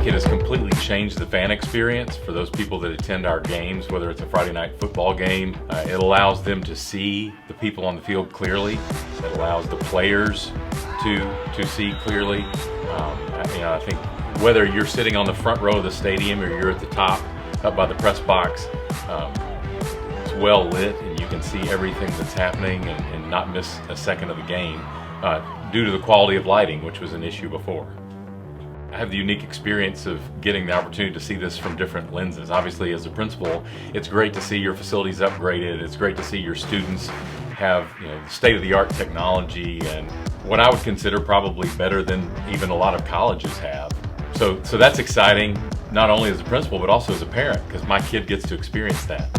think it has completely changed the fan experience for those people that attend our games, whether it's a Friday night football game. It allows them to see the people on the field clearly. It allows the players to see clearly. I think whether you're sitting on the front row of the stadium or you're at the top up by the press box, it's well lit and you can see everything that's happening and not miss a second of the game due to the quality of lighting, which was an issue before. I have the unique experience of getting the opportunity to see this from different lenses. Obviously, as a principal, it's great to see your facilities upgraded. It's great to see your students have state-of-the-art technology and what I would consider probably better than even a lot of colleges have. So that's exciting, not only as a principal, but also as a parent, because my kid gets to experience that.